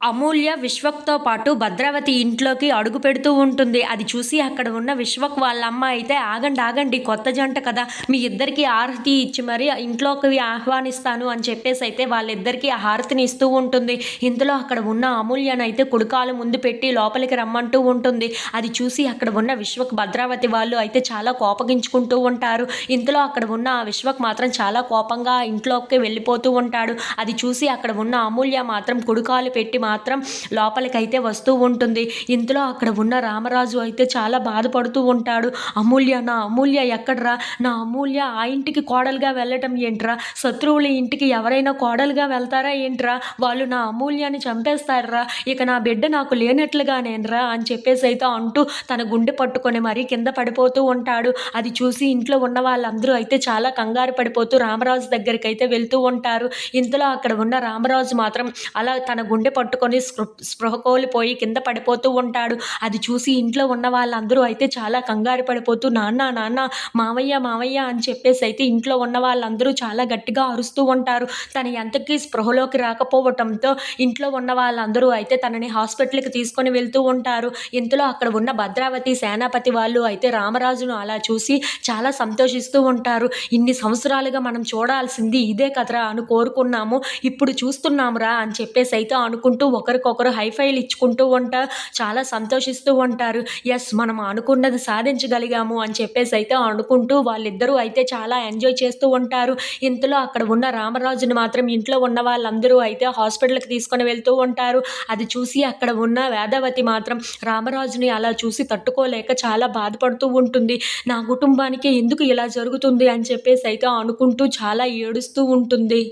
అమూల్య విశ్వక్‌తో పాటు భద్రావతి ఇంట్లోకి అడుగుపెడుతూ ఉంటుంది. అది చూసి అక్కడ ఉన్న విశ్వక్ వాళ్ళ అమ్మ అయితే "ఆగండి, ఆగండి కొత్త జంట కదా! మీ ఇద్దరికీ హారతి ఇచ్చి మరి ఇంట్లోకి ఆహ్వానిస్తాను" అని చెప్పేసైతే వాళ్ళిద్దరికీ ఆ హారతిని ఇస్తూ ఉంటుంది. ఇంతలో అక్కడ ఉన్న అమూల్యనైతే కుడికాలు ముందు పెట్టి లోపలికి రమ్మంటూ ఉంటుంది. అది చూసి అక్కడ ఉన్న విశ్వక్, భద్రావతి వాళ్ళు అయితే చాలా కోపగించుకుంటూ ఉంటారు. ఇంతలో అక్కడ ఉన్న ఆ విశ్వక్ మాత్రం చాలా కోపంగా ఇంట్లోకి వెళ్ళిపోతూ ఉంటాడు. అది చూసి అక్కడ ఉన్న అమూల్య మాత్రం కుడికాలు పెట్టి మాత్రం లోపలికైతే వస్తూ ఉంటుంది. ఇంతలో అక్కడ ఉన్న రామరాజు అయితే చాలా బాధపడుతూ ఉంటాడు. నా అమూల్య ఎక్కడ్రా? నా అమూల్య ఆ ఇంటికి కోడలుగా వెళ్ళటం ఏంట్రా? శత్రువుల ఇంటికి ఎవరైనా కోడలుగా వెళ్తారా ఏంట్రా? వాళ్ళు నా అమూల్యాన్ని చంపేస్తార్రా. ఇక నా బిడ్డ నాకు లేనట్లుగానేన్రా అని చెప్పేసైతే అంటూ తన గుండె పట్టుకొని మరీ కింద పడిపోతూ ఉంటాడు. అది చూసి ఇంట్లో ఉన్న వాళ్ళందరూ అయితే చాలా కంగారు పడిపోతూ రామరాజు దగ్గరికైతే వెళ్తూ ఉంటారు. ఇంతలో అక్కడ ఉన్న రామరాజు మాత్రం అలా తన గుండె పట్టుకొని స్పృహ కోల్పోయి కింద పడిపోతూ ఉంటాడు. అది చూసి ఇంట్లో ఉన్న వాళ్ళందరూ అయితే చాలా కంగారు పడిపోతూ నాన్న, నాన్న, మావయ్య, మావయ్య అని చెప్పేసి అయితే ఇంట్లో ఉన్న వాళ్ళందరూ చాలా గట్టిగా అరుస్తూ ఉంటారు. తను ఎంతకీ స్పృహలోకి రాకపోవటంతో ఇంట్లో ఉన్న వాళ్ళందరూ అయితే తనని హాస్పిటల్‌కి తీసుకొని వెళ్తూ ఉంటారు. ఇంతలో అక్కడ ఉన్న భద్రావతి సేనాపతి వాళ్ళు అయితే రామరాజును అలా చూసి చాలా సంతోషిస్తూ ఉంటారు. ఇన్ని సంవత్సరాలుగా మనం చూడాల్సింది ఇదే కదరా అని కోరుకున్నాము. ఇప్పుడు చూస్తున్నామురా అని చెప్పేసి అయితే అనుకుంటూ ఒకరికొకరు హైఫైలు ఇచ్చుకుంటూ చాలా సంతోషిస్తూ ఉంటారు. యెస్, మనం అనుకున్నది సాధించగలిగాము అని చెప్పేసి అయితే అనుకుంటూ వాళ్ళిద్దరూ అయితే చాలా ఎంజాయ్ చేస్తూ ఉంటారు. ఇంతలో అక్కడ ఉన్న రామరాజుని మాత్రం ఇంట్లో ఉన్న వాళ్ళందరూ అయితే హాస్పిటల్‌కి తీసుకొని వెళ్తూ ఉంటారు. అది చూసి అక్కడ ఉన్న వేదవతి మాత్రం రామరాజుని అలా చూసి తట్టుకోలేక చాలా బాధపడుతూ ఉంటుంది. నా కుటుంబానికి ఎందుకు ఇలా జరుగుతుంది అని చెప్పేసి అయితే అనుకుంటూ చాలా ఏడుస్తూ ఉంటుంది.